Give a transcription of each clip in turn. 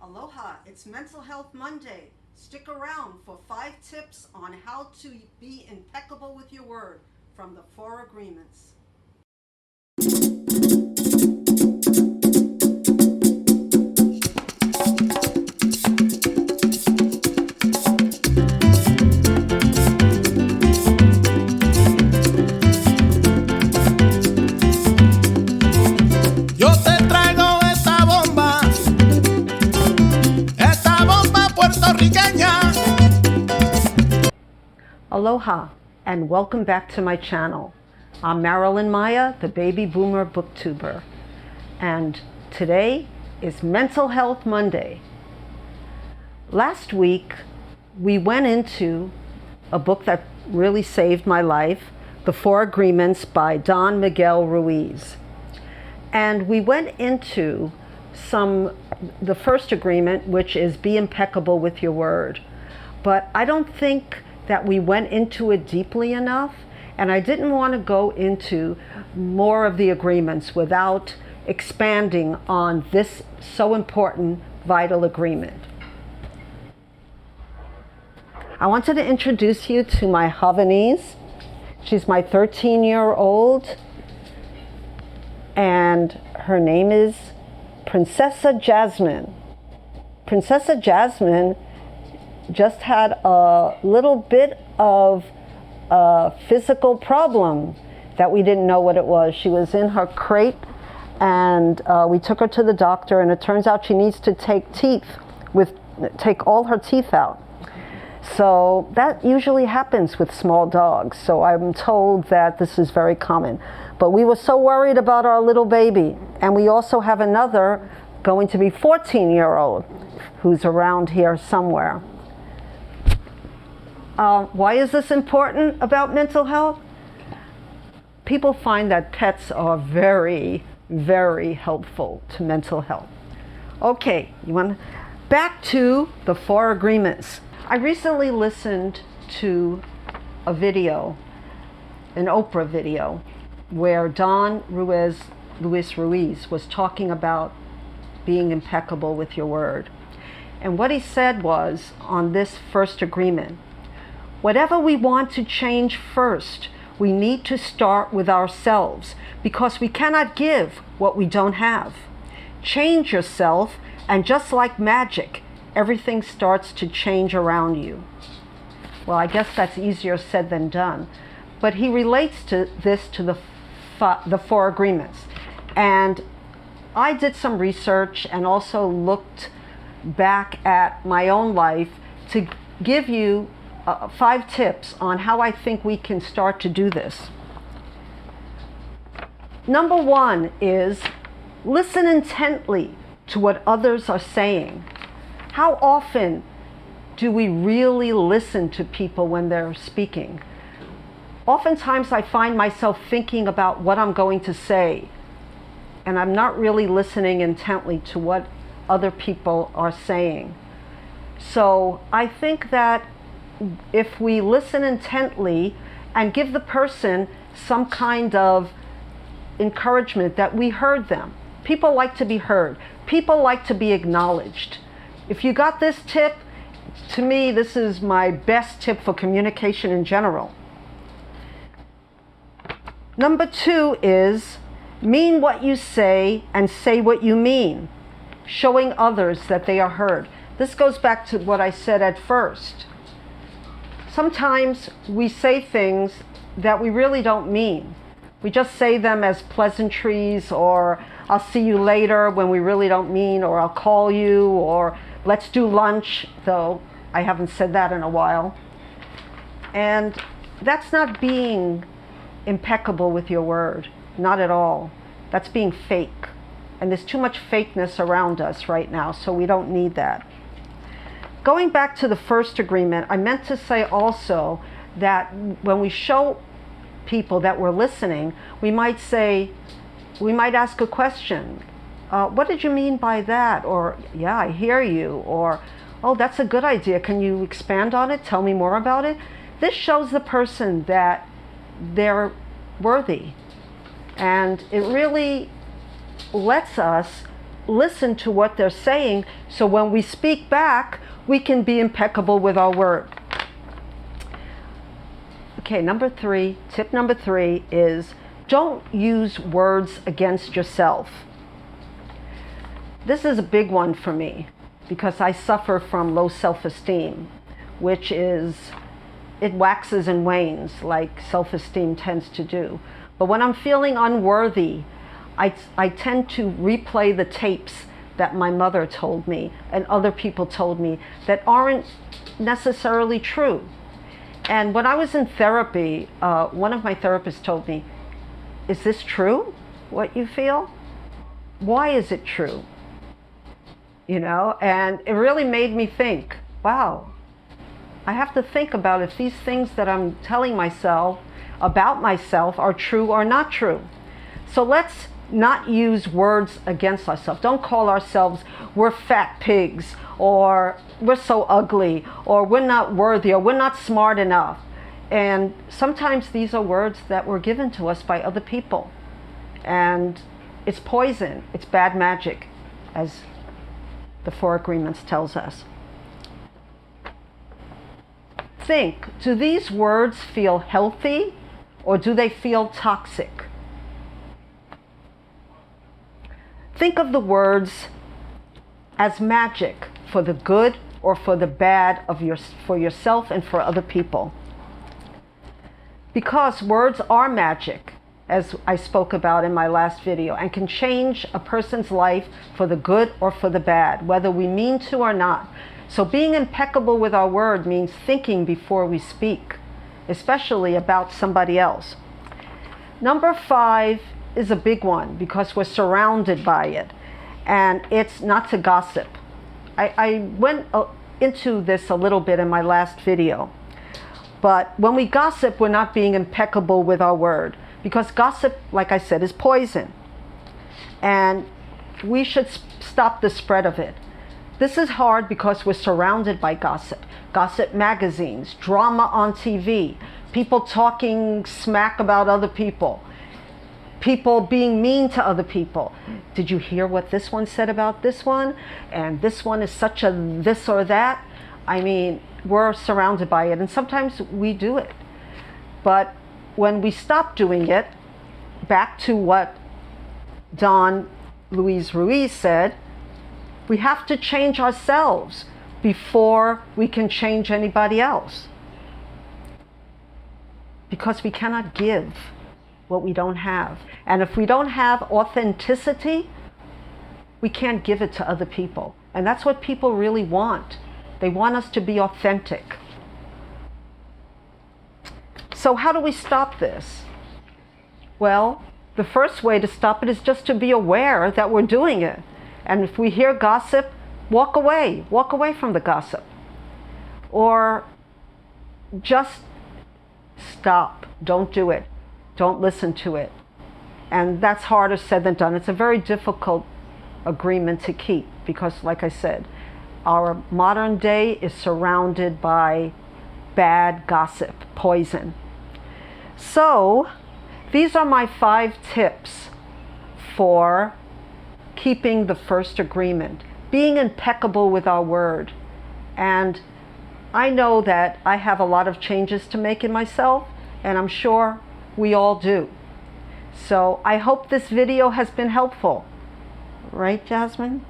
Aloha, it's Mental Health Monday. Stick around for 5 tips on how to be impeccable with your word from the 4 agreements. Yo te traigo esta bomba puertorriqueña. Aloha, and welcome back to my channel. I'm Marilyn Maya, the baby boomer booktuber, and today is Mental Health Monday. Last week, we went into a book that really saved my life, The 4 Agreements by Don Miguel Ruiz. And we went into the first agreement, which is be impeccable with your word. But I don't think that we went into it deeply enough, and I didn't want to go into more of the agreements without expanding on this so important, vital agreement. I wanted to introduce you to my Havanese. She's my 13-year-old, and her name is Princessa Jasmine. Princessa Jasmine just had a little bit of a physical problem that we didn't know what it was. She was in her crate, and we took her to the doctor, and it turns out she needs to take all her teeth out. So that usually happens with small dogs. So I'm told that this is very common. But we were so worried about our little baby. And we also have another going to be 14-year-old who's around here somewhere. Why is this important about mental health? People find that pets are very, very helpful to mental health. Okay, back to the 4 agreements. I recently listened to a video, an Oprah video, where Don Ruiz Luiz Ruweez was talking about being impeccable with your word. And what he said was, on this first agreement, whatever we want to change first, we need to start with ourselves, because we cannot give what we don't have. Change yourself, and just like magic, everything starts to change around you. Well, I guess that's easier said than done. But he relates to this to the 4 agreements. And I did some research and also looked back at my own life to give you 5 tips on how I think we can start to do this. Number 1 is listen intently to what others are saying. How often do we really listen to people when they're speaking? Oftentimes I find myself thinking about what I'm going to say, and I'm not really listening intently to what other people are saying. So I think that if we listen intently and give the person some kind of encouragement that we heard them. People like to be heard. People like to be acknowledged. If you got this tip, to me, this is my best tip for communication in general. Number 2 is mean what you say and say what you mean, showing others that they are heard. This goes back to what I said at first. Sometimes we say things that we really don't mean. We just say them as pleasantries, or I'll see you later, when we really don't mean, or I'll call you, or let's do lunch, though I haven't said that in a while. And that's not being impeccable with your word, not at all. That's being fake. And there's too much fakeness around us right now, so we don't need that. Going back to the first agreement, I meant to say also that when we show people that we're listening, we might ask a question. What did you mean by that? Or, yeah, I hear you. Or, oh, that's a good idea. Can you expand on it? Tell me more about it. This shows the person that they're worthy. And it really lets us listen to what they're saying, so when we speak back, we can be impeccable with our word. Okay, tip number 3 is don't use words against yourself. This is a big one for me because I suffer from low self-esteem, which is, it waxes and wanes like self-esteem tends to do. But when I'm feeling unworthy, I tend to replay the tapes that my mother told me and other people told me that aren't necessarily true. And when I was in therapy, one of my therapists told me, is this true, what you feel? Why is it true? You know, and it really made me think, wow, I have to think about if these things that I'm telling myself about myself are true or not true. So let's not use words against ourselves. Don't call ourselves, we're fat pigs, or we're so ugly, or we're not worthy, or we're not smart enough. And sometimes these are words that were given to us by other people. And it's poison, it's bad magic, as the 4 Agreements tells us. Think, do these words feel healthy or do they feel toxic? Think of the words as magic for the good or for the bad for yourself and for other people. Because words are magic, as I spoke about in my last video, and can change a person's life for the good or for the bad, whether we mean to or not. So being impeccable with our word means thinking before we speak, especially about somebody else. Number 5 is a big one because we're surrounded by it, and it's not to gossip. I went into this a little bit in my last video, but when we gossip, we're not being impeccable with our word, because gossip, like I said, is poison, and we should stop the spread of it. This is hard because we're surrounded by gossip. Gossip magazines, drama on TV, people talking smack about other people, people being mean to other people. Did you hear what this one said about this one? And this one is such a this or that. I mean, we're surrounded by it, and sometimes we do it. But when we stop doing it, back to what Don Ruiz Ruweez said, we have to change ourselves before we can change anybody else. Because we cannot give what we don't have. And if we don't have authenticity, we can't give it to other people. And that's what people really want. They want us to be authentic. So how do we stop this? Well, the first way to stop it is just to be aware that we're doing it. And if we hear gossip, walk away from the gossip. Or just stop, don't do it, don't listen to it. And that's harder said than done. It's a very difficult agreement to keep because, like I said, our modern day is surrounded by bad gossip, poison. So these are my 5 tips for keeping the first agreement, being impeccable with our word. And I know that I have a lot of changes to make in myself, and I'm sure we all do. So I hope this video has been helpful. Right, Jasmine?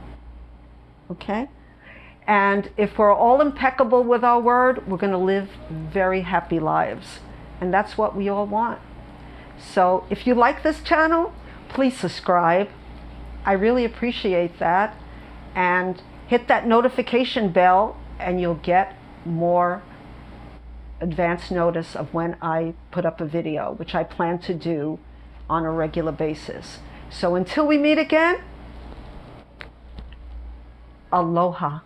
Okay. And if we're all impeccable with our word, we're going to live very happy lives. And that's what we all want. So if you like this channel, please subscribe. I really appreciate that. And hit that notification bell and you'll get more advance notice of when I put up a video, which I plan to do on a regular basis. So until we meet again, aloha.